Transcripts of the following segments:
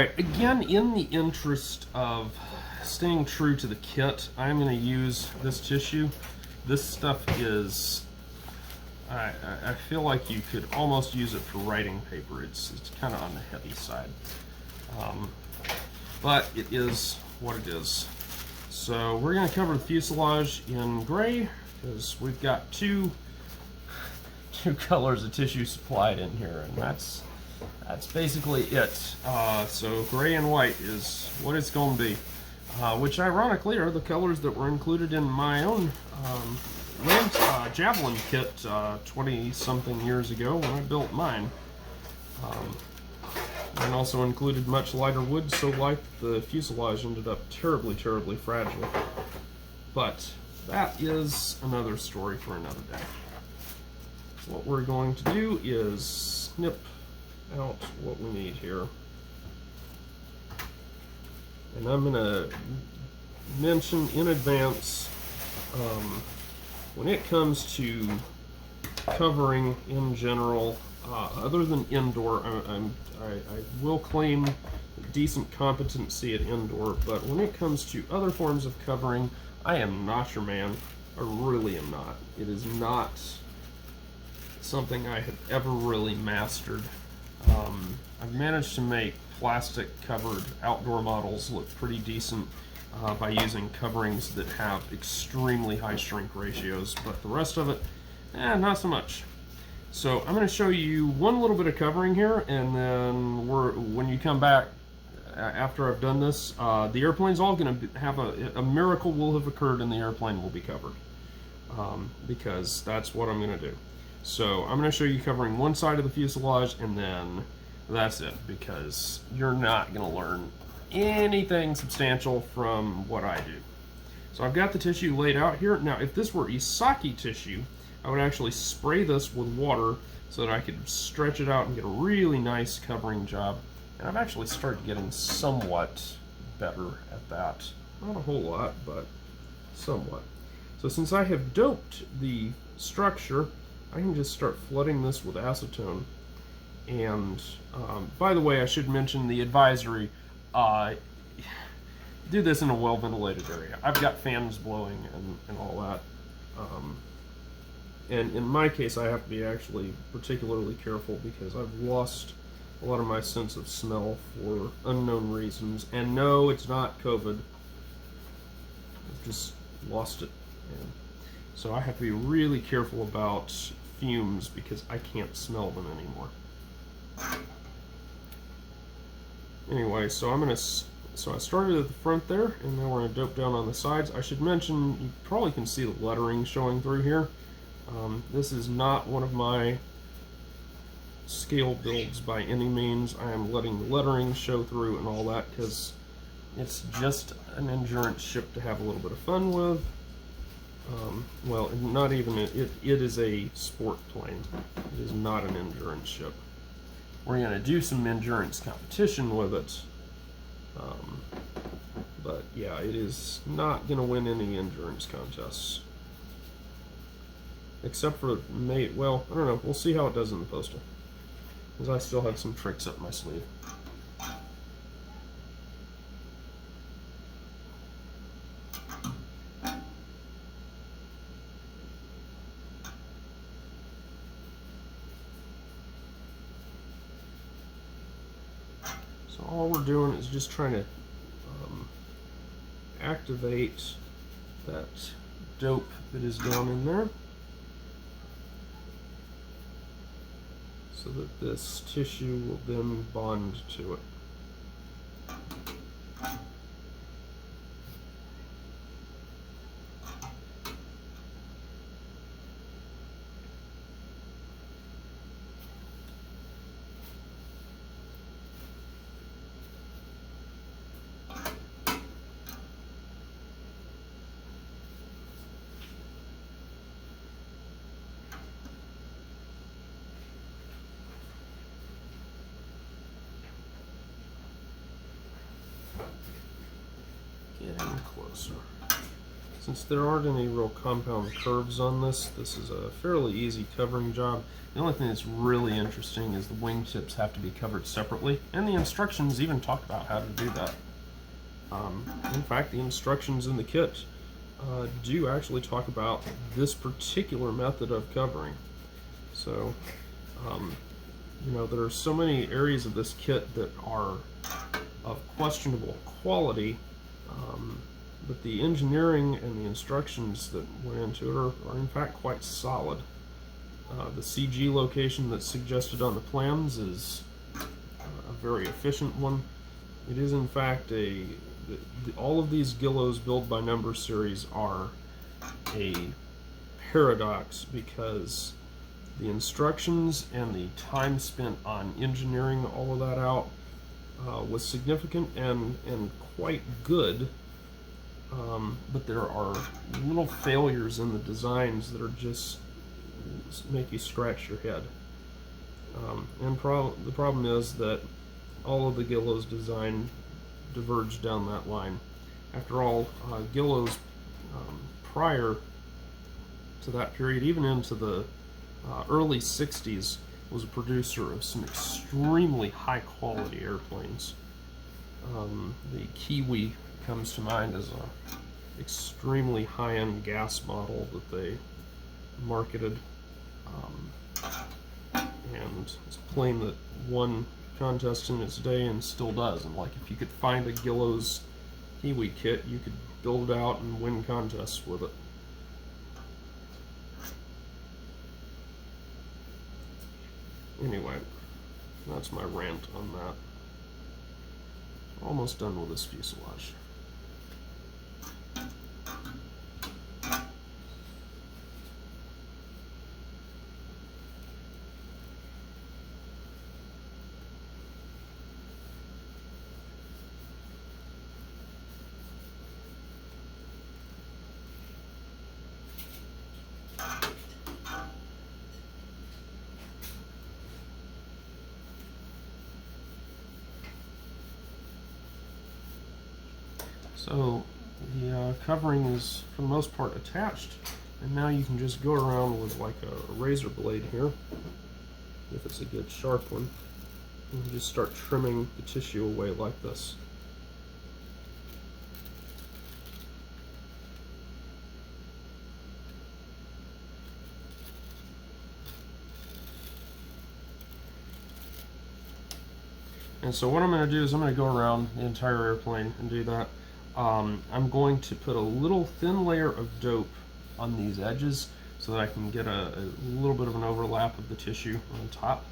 Alright, again, in the interest of staying true to the kit, I'm going to use this tissue. This stuff is, I feel like you could almost use it for writing paper. It's kind of on the heavy side. But it is what it is. So we're going to cover the fuselage in gray, because we've got two colors of tissue supplied in here, and that's basically it. So gray and white is what it's going to be, which ironically are the colors that were included in my own Javelin kit 20-something years ago when I built mine. And also included much lighter wood, so light the fuselage ended up terribly, terribly fragile. But that is another story for another day. What we're going to do is snip out what we need here. And I'm going to mention in advance, when it comes to covering in general, other than indoor, I will claim decent competency at indoor, but when it comes to other forms of covering, I am not your man. I really am not. It is not something I have ever really mastered. I've managed to make plastic covered outdoor models look pretty decent by using coverings that have extremely high shrink ratios, but the rest of it, not so much. So I'm going to show you one little bit of covering here, and then when you come back after I've done this, the airplane's all going to have a miracle will have occurred and the airplane will be covered, because that's what I'm going to do. So I'm going to show you covering one side of the fuselage, and then that's it, because you're not going to learn anything substantial from what I do. So I've got the tissue laid out here. Now, if this were Isaki tissue, I would actually spray this with water so that I could stretch it out and get a really nice covering job. And I've actually started getting somewhat better at that. Not a whole lot, but somewhat. So since I have doped the structure, I can just start flooding this with acetone. And by the way, I should mention the advisory, do this in a well-ventilated area. I've got fans blowing and all that. And in my case, I have to be actually particularly careful because I've lost a lot of my sense of smell for unknown reasons. And no, it's not COVID. I've just lost it. And so I have to be really careful about fumes because I can't smell them anymore. Anyway, so I started at the front there, and then we're going to dope down on the sides. I should mention, you probably can see the lettering showing through here. This is not one of my scale builds by any means. I am letting the lettering show through and all that because it's just an endurance ship to have a little bit of fun with. Well, not even, it is a sport plane. It is not an endurance ship. We're going to do some endurance competition with it. But yeah, it is not going to win any endurance contests. Except for, well, I don't know. We'll see how it does in the poster. Because I still have some tricks up my sleeve. So all we're doing is just trying to activate that dope that is down in there, so that this tissue will then bond to it. Getting closer. Since there aren't any real compound curves on this, this is a fairly easy covering job. The only thing that's really interesting is the wingtips have to be covered separately, and the instructions even talk about how to do that. In fact, the instructions in the kit do actually talk about this particular method of covering. So, you know, there are so many areas of this kit that are of questionable quality, but the engineering and the instructions that went into it are in fact quite solid. The CG location that's suggested on the plans is a very efficient one. It is in fact all of these Guillows build by number series are a paradox, because the instructions and the time spent on engineering all of that out was significant and quite good, but there are little failures in the designs that are just make you scratch your head. And the problem is that all of the Guillow's design diverged down that line. After all, Guillow's prior to that period, even into the early 60s, was a producer of some extremely high quality airplanes. The Kiwi comes to mind as a extremely high-end gas model that they marketed, and it's a plane that won contests in its day and still does. And like, if you could find a Guillow's Kiwi kit, you could build it out and win contests with it. Anyway, that's my rant on that. Almost done with this fuselage. So the covering is for the most part attached, and now you can just go around with like a razor blade here, if it's a good sharp one, and just start trimming the tissue away like this. And so what I'm going to do is I'm going to go around the entire airplane and do that. I'm going to put a little thin layer of dope on these edges so that I can get a little bit of an overlap of the tissue on top.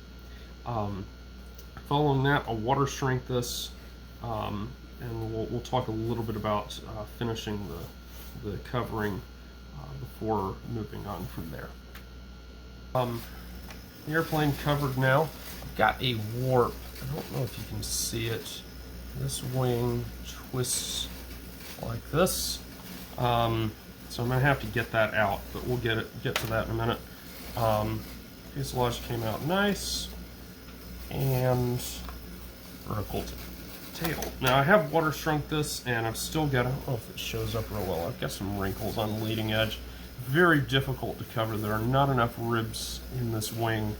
Following that, I'll water shrink this, and we'll talk a little bit about finishing the covering before moving on from there. The airplane covered now. I've got a warp. I don't know if you can see it. This wing twists like this, so I'm gonna have to get that out, but we'll get to that in a minute. Fuselage came out nice, and vertical tail. Now I have water shrunk this, and I've still got, I don't know if it shows up real well, I've got some wrinkles on the leading edge. Very difficult to cover. There are not enough ribs in this wing.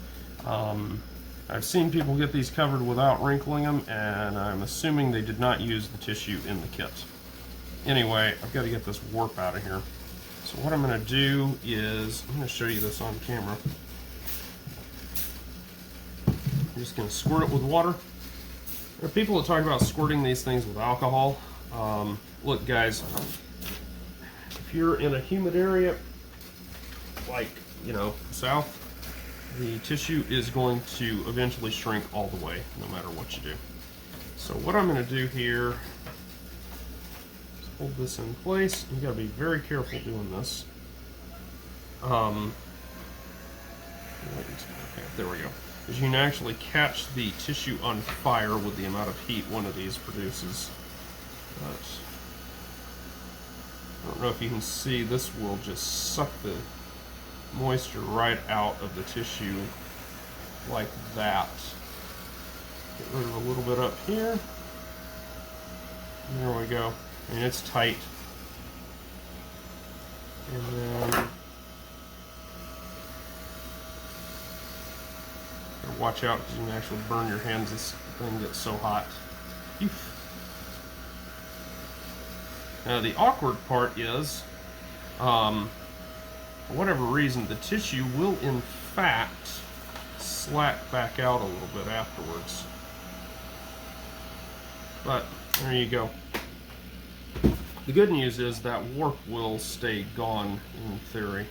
I've seen people get these covered without wrinkling them, and I'm assuming they did not use the tissue in the kit. Anyway, I've got to get this warp out of here. So what I'm going to do is, I'm going to show you this on camera. I'm just going to squirt it with water. There are people that talk about squirting these things with alcohol. Look guys, if you're in a humid area, like, you know, south, the tissue is going to eventually shrink all the way, no matter what you do. So what I'm going to do here, hold this in place. You gotta be very careful doing this. Okay, there we go. Because you can actually catch the tissue on fire with the amount of heat one of these produces. But I don't know if you can see, this will just suck the moisture right out of the tissue like that. Get rid of a little bit up here. There we go. I mean, it's tight. And then watch out because you can actually burn your hands. This thing gets so hot. Now the awkward part is, for whatever reason, the tissue will in fact slack back out a little bit afterwards. But there you go. The good news is that warp will stay gone in theory,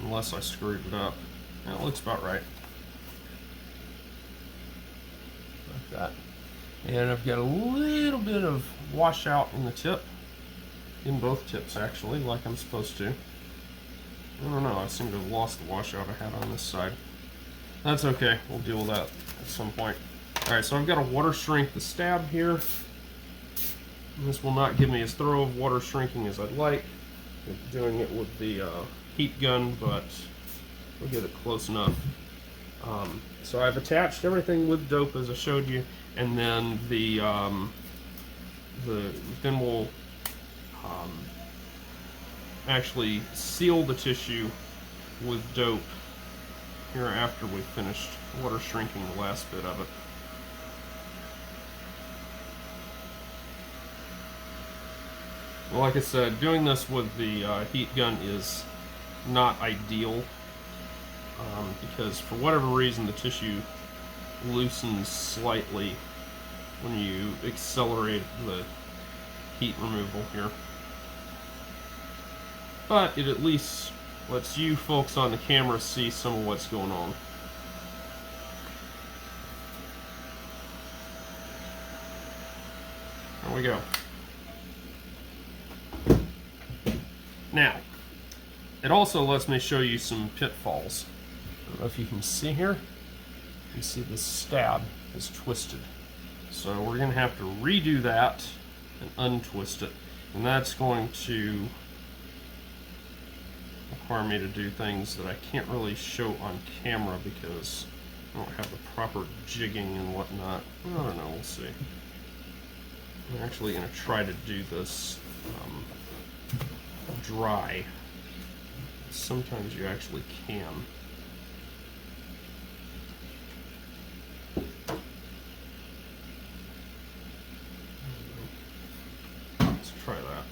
unless I screwed it up. That looks about right. Like that. And I've got a little bit of washout in the tip, in both tips actually, like I'm supposed to. I don't know, I seem to have lost the washout I had on this side. That's okay, we'll deal with that at some point. Alright, so I've got to water shrink the stab here. This will not give me as thorough of water shrinking as I'd like. I'm doing it with the heat gun, but we'll get it close enough. So I've attached everything with dope as I showed you, and then then we'll actually seal the tissue with dope here after we've finished water shrinking the last bit of it. Well, like I said, doing this with the heat gun is not ideal because for whatever reason the tissue loosens slightly when you accelerate the heat removal here. But it at least lets you folks on the camera see some of what's going on. There we go. Now, it also lets me show you some pitfalls. I don't know if you can see here. You see the stab is twisted. So we're going to have to redo that and untwist it. And that's going to require me to do things that I can't really show on camera because I don't have the proper jigging and whatnot. I don't know, we'll see. I'm actually going to try to do this dry. Sometimes you actually can. Let's try that.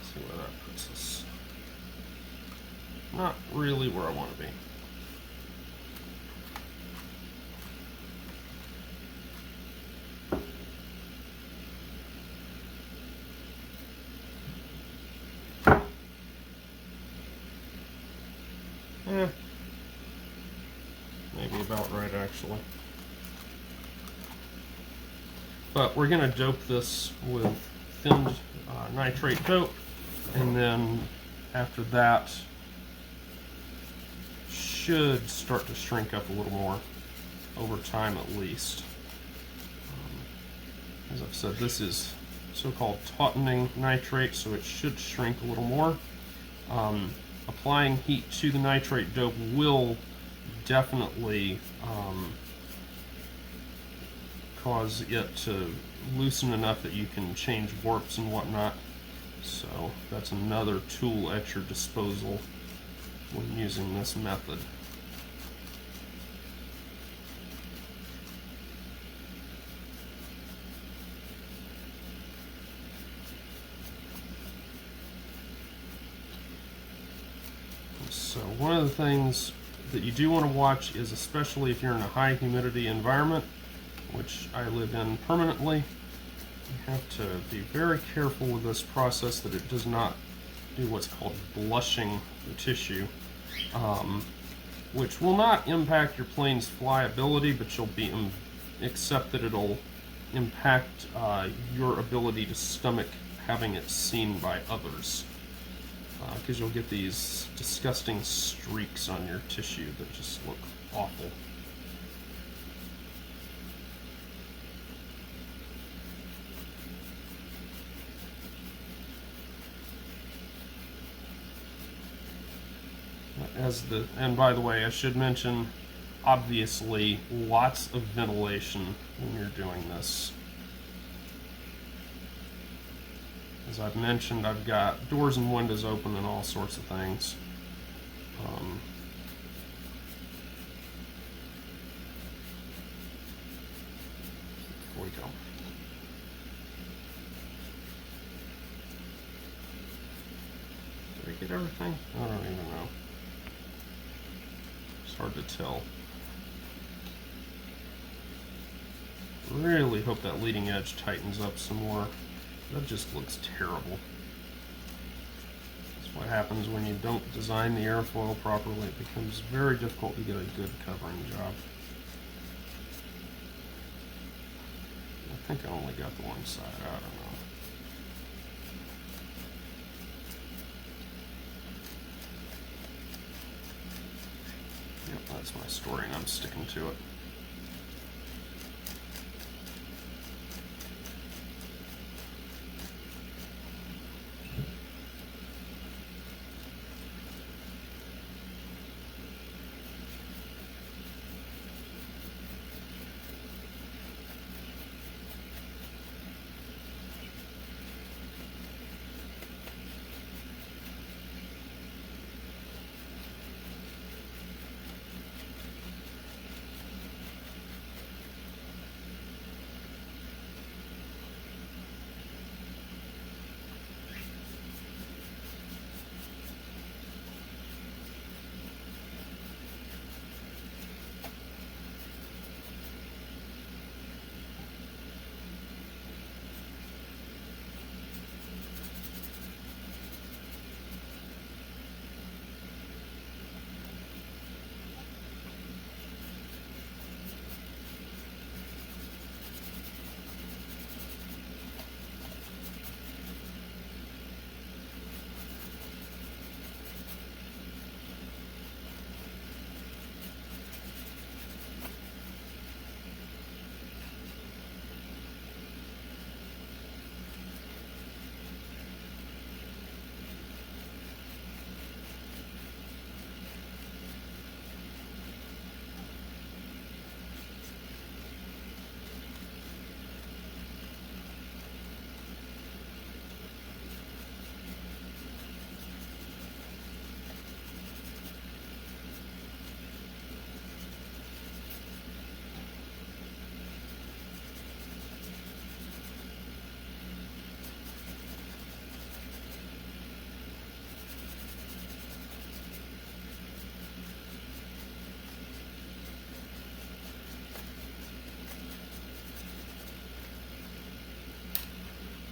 See where that puts us. Not really where I want to be. Maybe about right actually. But we're going to dope this with thinned nitrate dope, and then after that should start to shrink up a little more over time at least. As I've said, this is so-called tautening nitrate, so it should shrink a little more. Applying heat to the nitrate dope will definitely cause it to loosen enough that you can change warps and whatnot. So that's another tool at your disposal when using this method. So one of the things that you do want to watch is, especially if you're in a high humidity environment, which I live in permanently, you have to be very careful with this process that it does not do what's called blushing the tissue, which will not impact your plane's flyability, but you'll be except that it'll impact your ability to stomach having it seen by others. Because you'll get these disgusting streaks on your tissue that just look awful. and by the way, I should mention, obviously, lots of ventilation when you're doing this. As I've mentioned, I've got doors and windows open and all sorts of things. Before we go. Did I get everything? I don't even know. It's hard to tell. Really hope that leading edge tightens up some more. That just looks terrible. That's what happens when you don't design the airfoil properly. It becomes very difficult to get a good covering job. I think I only got the one side. I don't know. Yep, that's my story and I'm sticking to it.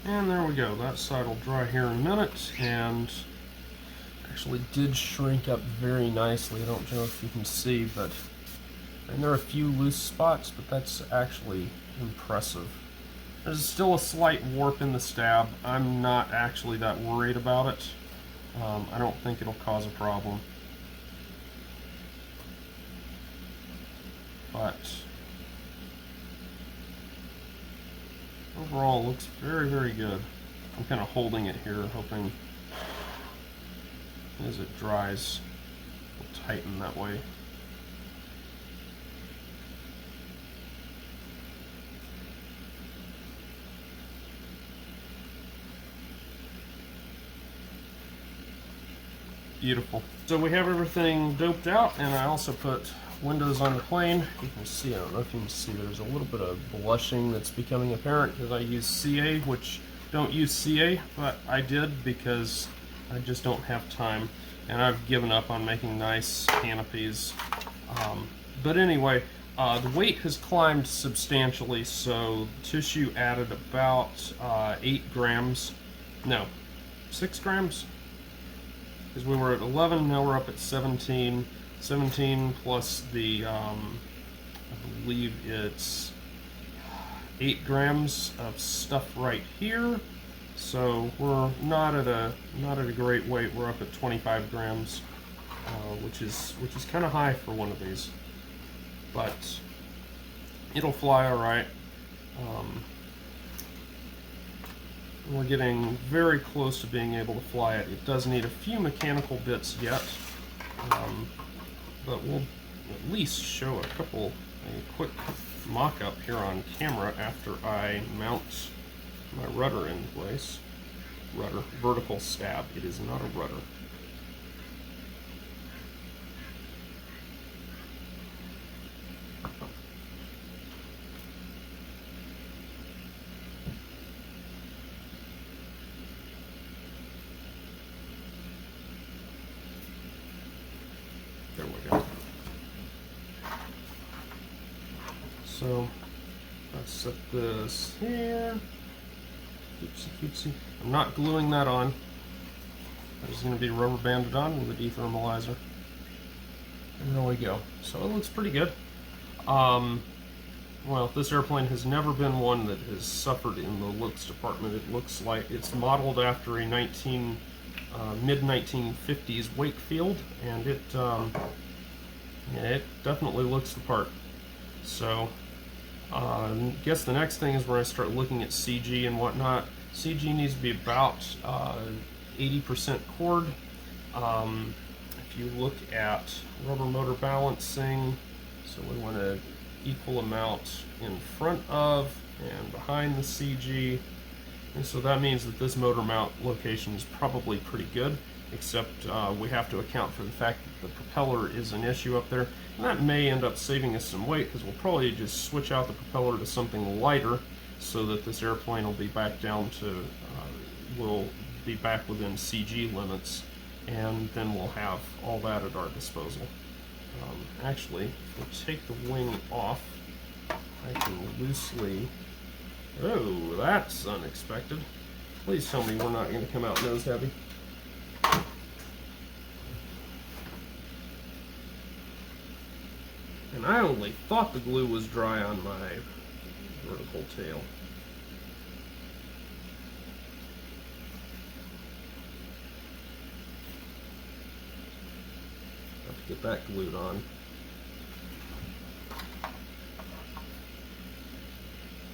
And there we go. That side will dry here in a minute, and actually did shrink up very nicely. I don't know if you can see, but and there are a few loose spots, but that's actually impressive. There's still a slight warp in the stab. I'm not actually that worried about it. I don't think it'll cause a problem. But overall, it looks very, very good. I'm kind of holding it here, hoping as it dries, it'll tighten that way. Beautiful. So we have everything doped out, and I also put windows on the plane. You can see, I don't know if you can see, there's a little bit of blushing that's becoming apparent because I use CA, which don't use CA, but I did because I just don't have time, and I've given up on making nice canopies. But anyway, the weight has climbed substantially, so tissue added about 8 grams, no, 6 grams? Because we were at 11, now we're up at 17. 17 plus the, I believe it's 8 grams of stuff right here. So we're not at a great weight. We're up at 25 grams, which is kind of high for one of these, but it'll fly all right. We're getting very close to being able to fly it. It does need a few mechanical bits yet, but we'll at least show a quick mock-up here on camera after I mount my rudder in place. Rudder, vertical stab. It is not a rudder. There we go. So let's set this here. Oopsie. I'm not gluing that on. It's going to be rubber banded on with a dethermalizer. And there we go. So it looks pretty good. Well, this airplane has never been one that has suffered in the looks department. It looks like it's modeled after a mid-1950s Wakefield, and it definitely looks the part. So I guess the next thing is where I start looking at CG and whatnot. CG needs to be about 80% cord. If you look at rubber motor balancing, so we want an equal amount in front of and behind the CG. And so that means that this motor mount location is probably pretty good, except we have to account for the fact that the propeller is an issue up there. And that may end up saving us some weight, because we'll probably just switch out the propeller to something lighter so that this airplane will be back down to, will be back within CG limits, and then we'll have all that at our disposal. Actually, if we take the wing off, I can loosely... Oh, that's unexpected. Please tell me we're not going to come out nose heavy. And I only thought the glue was dry on my vertical tail. Have to get that glued on.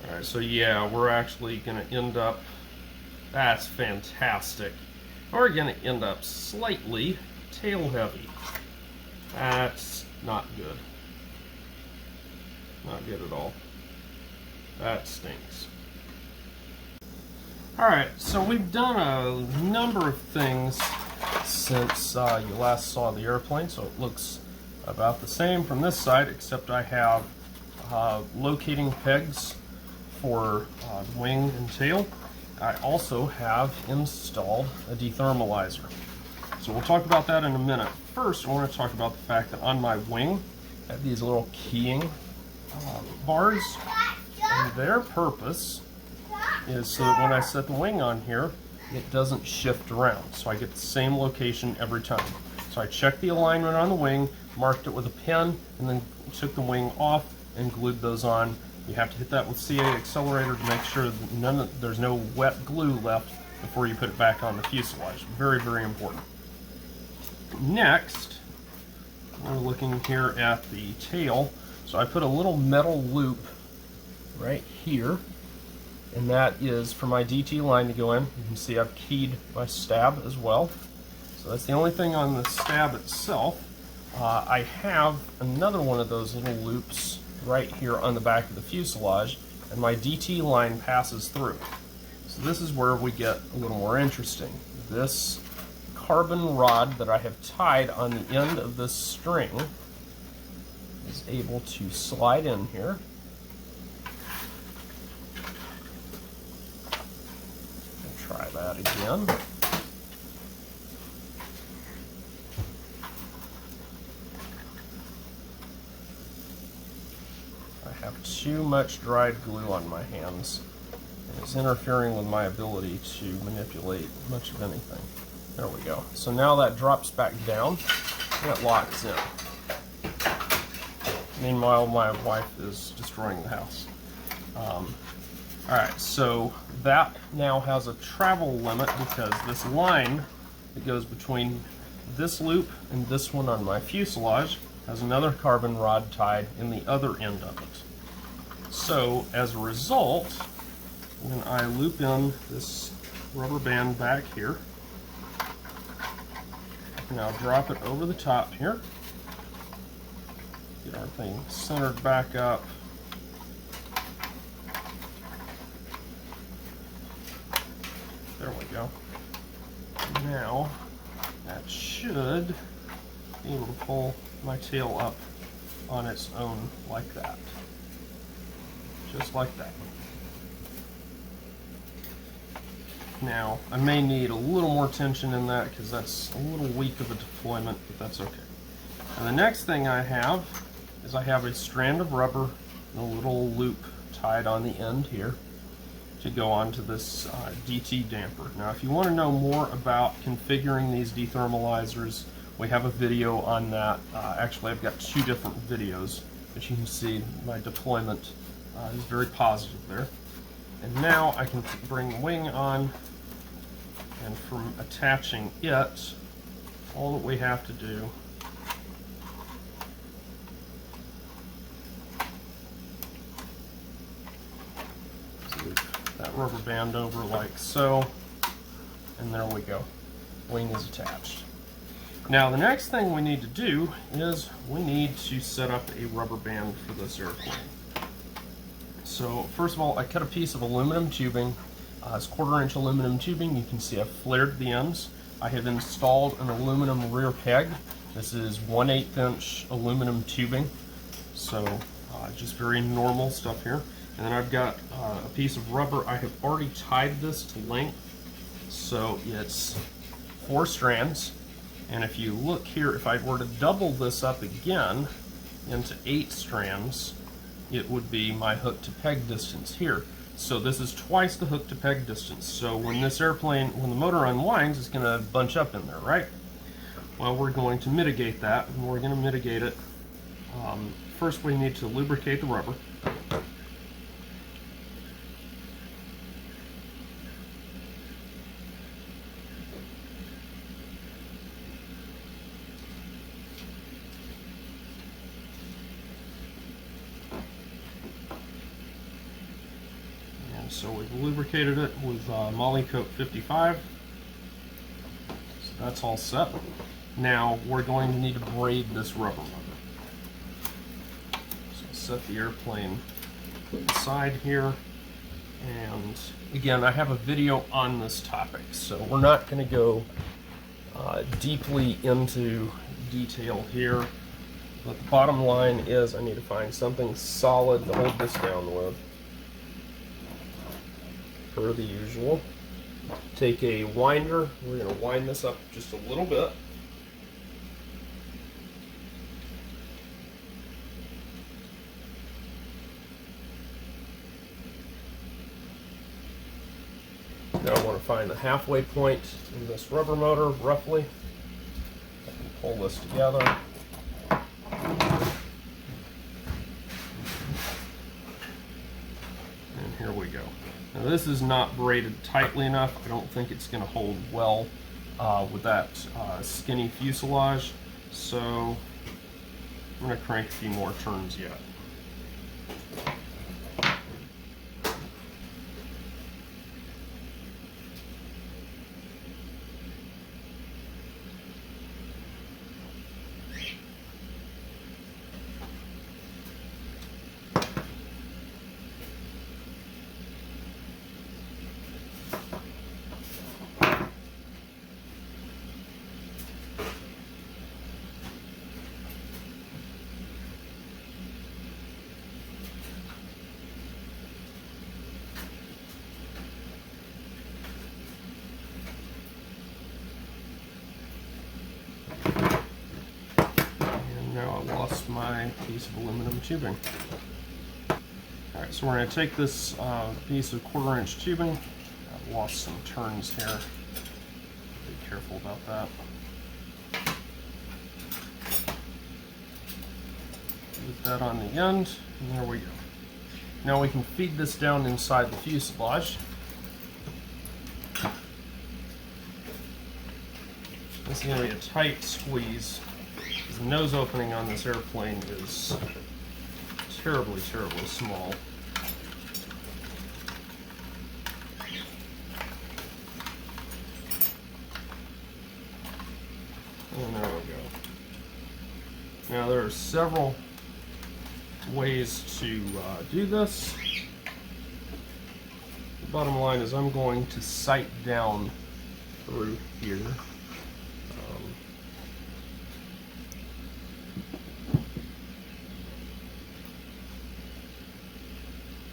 Alright, so yeah, we're actually going to end up, that's fantastic. We're going to end up slightly tail heavy. That's not good. Not good at all. That stinks. Alright, so we've done a number of things since you last saw the airplane, so it looks about the same from this side, except I have locating pegs for wing and tail. I also have installed a dethermalizer. So we'll talk about that in a minute. First, I want to talk about the fact that on my wing, I have these little keying bars, and their purpose is so that when I set the wing on here, it doesn't shift around. So I get the same location every time. So I checked the alignment on the wing, marked it with a pen, and then took the wing off and glued those on. You have to hit that with CA accelerator to make sure that there's no wet glue left before you put it back on the fuselage. Very, very important. Next, we're looking here at the tail. So I put a little metal loop right here, and that is for my DT line to go in. You can see I've keyed my stab as well. So that's the only thing on the stab itself. I have another one of those little loops right here on the back of the fuselage, and my DT line passes through. So this is where we get a little more interesting. This carbon rod that I have tied on the end of this string is able to slide in here. I'll try that again. I have too much dried glue on my hands, and it's interfering with my ability to manipulate much of anything. There we go. So now that drops back down and it locks in. Meanwhile, my wife is destroying the house. Alright, so that now has a travel limit because this line that goes between this loop and this one on my fuselage has another carbon rod tied in the other end of it. So as a result, when I loop in this rubber band back here, Now drop it over the top here. Get our thing centered back up. There we go. Now, that should be able to pull my tail up on its own like that. Just like that. Now, I may need a little more tension in that because that's a little weak of a deployment, but that's okay. And the next thing I have is I have a strand of rubber and a little loop tied on the end here to go onto this DT damper. Now, if you want to know more about configuring these dethermalizers, we have a video on that. Actually, I've got 2 different videos, but you can see my deployment is very positive there. And now I can bring the wing on, and from attaching it, all that we have to do is loop that rubber band over like so, and there we go. Wing is attached. Now the next thing we need to do is we need to set up a rubber band for this airplane. So first of all, I cut a piece of aluminum tubing. It's 1/4 inch aluminum tubing. You can see I've flared the ends. I have installed an aluminum rear peg. This is 1/8 inch aluminum tubing. So just very normal stuff here. And then I've got a piece of rubber. I have already tied this to length. So it's 4 strands. And if you look here, if I were to double this up again into 8 strands, it would be my hook to peg distance here. So this is twice the hook to peg distance. So when this airplane, when the motor unwinds, it's going to bunch up in there, right? Well, we're going to mitigate that, and we're going to mitigate it. First, we need to lubricate the rubber. So we've lubricated it with Molykote 55. So that's all set. Now we're going to need to braid this rubber motor. So set the airplane aside here. And again, I have a video on this topic, so we're not going to go deeply into detail here. But the bottom line is I need to find something solid to hold this down with. Per the usual. Take a winder. We're going to wind this up just a little bit. Now I want to find the halfway point in this rubber motor, roughly. I can pull this together. And here we go. Now this is not braided tightly enough. I don't think it's going to hold well with that skinny fuselage. So I'm going to crank a few more turns yet. Now I lost my piece of aluminum tubing. Alright, so we're going to take this piece of 1/4 inch tubing. I've lost some turns here. Be careful about that. Put that on the end, and there we go. Now we can feed this down inside the fuselage. This is going to be a tight squeeze. The nose opening on this airplane is terribly, terribly small. are several ways to do this. The bottom line is I'm going to sight down through here.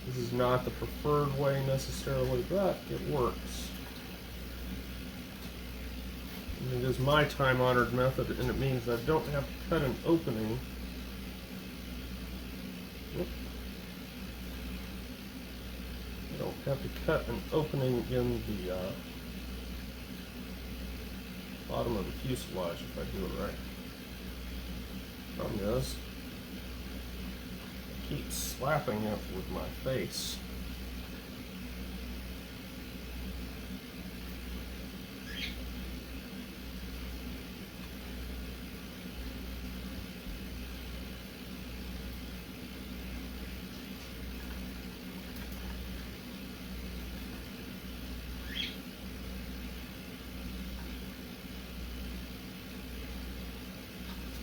This is not the preferred way necessarily, but it works. And it is my time-honored method, and it means I don't have to cut an opening. I don't have to cut an opening in the bottom of the fuselage if I do it right. Problem is, I keep slapping it with my face.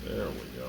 There we go.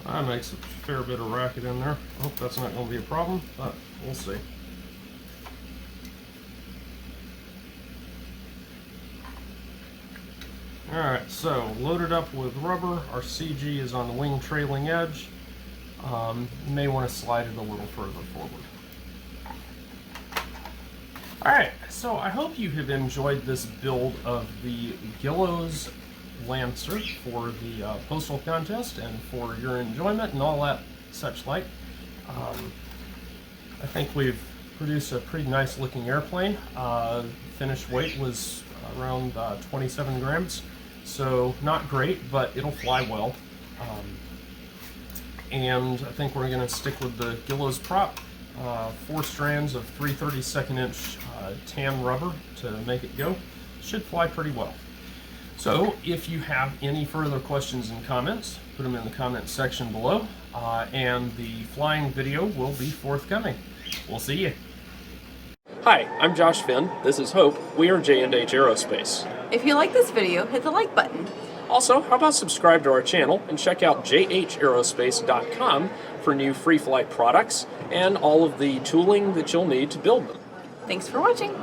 That makes a fair bit of racket in there. I hope that's not going to be a problem, but we'll see. Alright, so loaded up with rubber. Our CG is on the wing trailing edge. You may want to slide it a little further forward. Alright, so I hope you have enjoyed this build of the Guillow's Lancer for the postal contest and for your enjoyment and all that such like. I think we've produced a pretty nice looking airplane. Finished weight was around 27 grams, so not great, but it'll fly well. And I think we're going to stick with the Guillow's prop, 4 strands of 3/32 inch tan rubber to make it go. Should fly pretty well. So if you have any further questions and comments, put them in the comments section below, and the flying video will be forthcoming. We'll see you. Hi, I'm Josh Finn. This is Hope. We are J&H Aerospace. If you like this video, hit the like button. Also, how about subscribe to our channel and check out jhaerospace.com for new free flight products and all of the tooling that you'll need to build them. Thanks for watching.